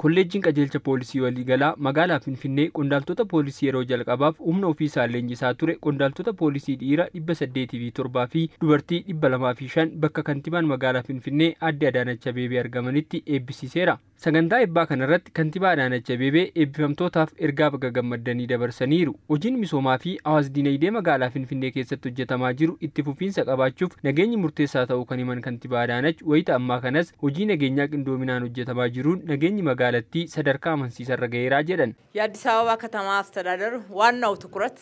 kolleejjiin qajeelcha poolisii waliigalaa magaalaa Finfinnee qondaaltota poolisii yeroo jalqabaaf humna ofii isaa leenjisaa ture qondaaltota poolisii dhiira 807 fi dubartii 205 bakka kantibaan magaalaa Finfinnee Aadde Adaanach Abeebee argamanitti eebbisiiseera. Sagantaa eebbaa kanarratti kantibaa Adaanach Abeebee eebbifamtootaaf ergaa baga gammaddanii dabarsaniiru. Hojiin misoomaa fi hawaas dinagdee magaalaa Finfinnee keessatti hojjetamaa jiru itti fufiinsa qabaachuuf nageenyi murteessaa ta'uu kan himan kantibaa Adaanach wayita ammaa kanas hojii nageenyaa qindoominaan hojjetamaa jiruun nageenyi magaalattii sadarkaa amansiisarra ga'eeraa jedhan. የአዲስ አበባ ከተማ አስተዳደር ዋናው ትኩረት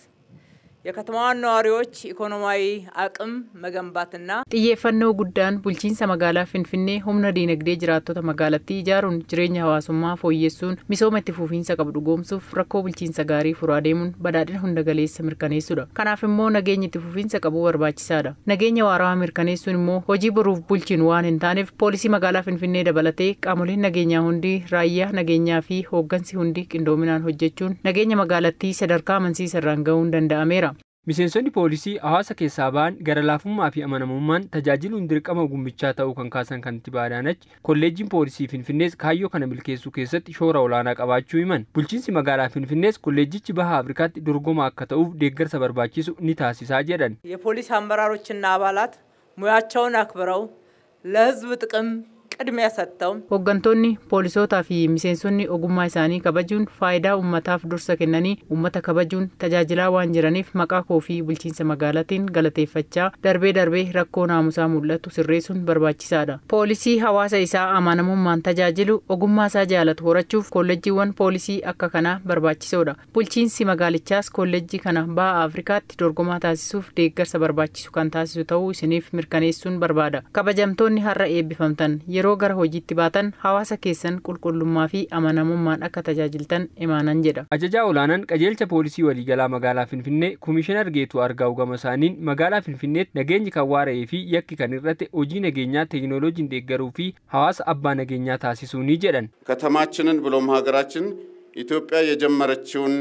የከተማዋን ነዋሪዎች ኢኮኖሚያዊ አቅም መገንባትና ጥየፈነው ጉዳን ቡልቺንሳ መጋላ ፍንፍኔ ሆምና ዲነግዴ ጅራቶታ መጋላቲ ጃሩን ጅሬኛ ሐዋሱማ ፎየሱን ሚሶመት ፉፊንሳ ቀብዱ ጎምሱፍ ረኮ ቡልቺንሳ ጋሪ ፉራዴሙን በዳድን ሁንደገሌስ ምርከኔሱዳ ከናፍሞ ነገኝት ፉፊንሳ ቀቡ ወርባቺሳዳ ነገኛ ዋራዋ ምርከኔሱን ሞ ሆጂ ብሩፍ ቡልቺን ዋን እንታኔፍ ፖሊሲ መጋላ ፍንፍኔ ደበለቴ ቃሙሊ ነገኛ ሁንዲ ራያ ነገኛ ፊ ሆገንሲ ሁንዲ ቅንዶሚናን ሆጀቹን ነገኛ መጋላቲ ሰደርካ መንሲሰራን ገውን ደንዳሜራ Miseensonni poolisii hawaasa keessaa ba'an gara laafummaa fi amanamummaan tajaajiluun dirqama gummichaa ta'uu kan kaasan kantibaa Adaanach kolleejjiin poolisii Finfinnees kaayyoo kana milkeessuu keessatti shoora olaanaa qabaachuu himan. Bulchiinsi magaalaa Finfinnees kolleejjichi baha Afrikaatti dorgomaa akka ta'uuf deeggarsa barbaachisu ni taasisaa jedhan. የፖሊስ አመራሮችና አባላት ሙያቸውን አክብረው ለህዝብ ጥቅም ቅድሚያ ሰጥተው hooggantoonni poolisootaa fi miseensonni ogummaa isaanii kabajuun faayidaa ummataaf dursa kennanii ummata kabajuun tajaajilaa waan jiraniif maqaa koo fi bulchiinsa magaalaatiin galateeffachaa darbee rakkoo naamusaa mul'atu sirreessuun barbaachisaadha. Poolisii hawaasa isaa amanamummaan tajaajilu ogummaa isaa jaalatu horachuuf kolleejjiiwwan poolisii akka kanaa barbaachisoodha. Bulchiinsi magaalichaas kolleejjii kana baha Afrikaatti dorgomaa taasisuuf deeggarsa barbaachisu kan taasisu ta'uu isiniif mirkaneessuun barbaada. Kabajamtoonni har'a eebbifamtan yeroo gara hojiitti baatan hawaasa keessan qulqullummaa fi amanamummaan akka tajaajiltan imaanan jedha. Ajajaa olaanaan qajeelcha poolisii waliigalaa magaalaa Finfinnee Komishinar Geetuu Argaa'u gama isaaniin magaalaa Finfinneetti nageenyi kan waara'ee fi yakki kan irratti hojii nageenyaa teekinooloojiin deeggaruu fi hawaasa abbaa nageenyaa taasisuu ni jedhan. ከተማችንን ብሎም ሀገራችን ኢትዮጵያ የጀመረችውን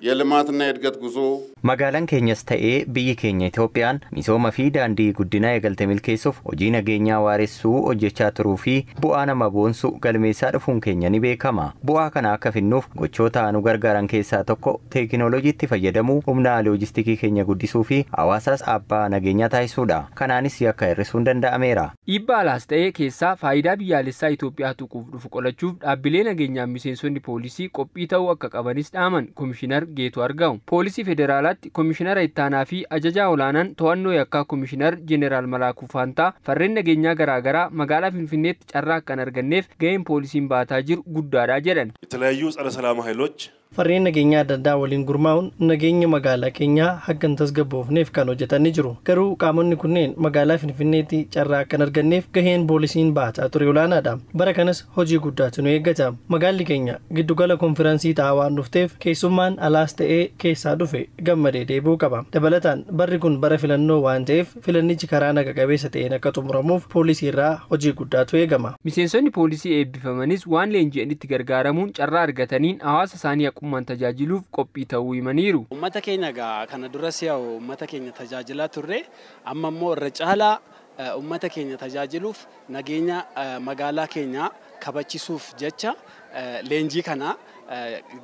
የልማትና የእድገት ጉዞ magaalaan keenyas ta'ee biyyi keenya Itoophiyaan misooma fi daandii guddinaa eegalte milkeessuuf hojii nageenyaa waaressuu hojjechaa turuu fi bu'aa nama boonsu galmeessaa dhufuun keenya ni beekama. Bu'aa kana akka finnuuf gochoota nu gargaaran keessaa tokko teekinooloojiitti fayyadamuu humna loojistikii keenya guddisuu fi hawaasaas abbaa nageenyaa taasisuudha. Kanaanis yakka hir'isuun danda'ameera. Dhiibbaa alaas ta'ee keessaa faayidaa biyyaalessaa Itoophiyaa tuquuf dhufu qolachuuf dhaabbilee nageenyaa miseensonni poolisii qophii ta'uu akka qabanis dhaaman Komishinar Geetuu Argaa'u. Poolisii Federaalaatti Komishinara Ittaanaa fi ajajaa olaanaan to'annoo yakkaa Komishinar Jeneraal Malaakuu Faantaa farreen nageenyaa garaagaraa magaalaa Finfinneetti carraa akka arganneef ga'een poolisiin baataa jiru guddaadha jedhan. የተለያዩ ጸረ ሰላም ኃይሎች farreen nageenyaa adda addaa waliin gurmaa'uun nageenya magaalaa keenyaa haggan tasgabboofneef kan hojjetanii jiru. Garuu qaamonni kunneen magaalaa Finfinneetti carraa akka arganneef gaheen poolisiin baataa ture olaanaadha. Bara kanas hojii guddaatu nu eeggata. Magaalli keenya giddugala konfiraansii ta'aa waan dhufteef keessummaan alaas ta'ee keessaa dhufe gammadee deebi'uu qaba. Dabalataan barri kun bara filannoo waan ta'eef filannichi karaa naga qabeessa ta'een akka xumuramuuf poolisii irraa hojii guddaatu eegama. Miseensonni poolisii eebbifamanis waan leenji'anitti gargaaramuun carraa argataniin hawaasa isaanii man tajaajiluuf qophii ta'uu himaniiru. Ummata keenya kana duras yaa'u ummata keenya tajaajilaa turre amma immoo irra caalaa ummata keenya tajaajiluuf nageenya magaalaa keenya kabachisuuf jecha leenjii kana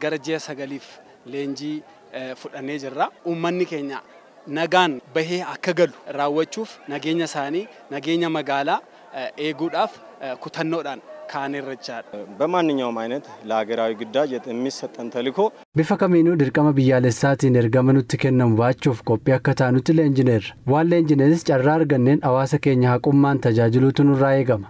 gara ji'a 9f leenjii fudhannee jirra. Ummanni keenya nagaan bahee akka galu raawwachuuf nageenya isaanii nageenya magaalaa eeguudhaaf kutannoodhaan በማንኛውም አይነት ለሀገራዊ ግዳጅ የሚሰጠን ተልዕኮ bifa kamiinuu dirqama biyyaalessaatiin ergama nutti kennamu baachuuf qophii akka taanutti leenjineerra. Waan leenjineeris carraa arganneen hawaasa keenya haqummaan tajaajiluutu nurraa eegama.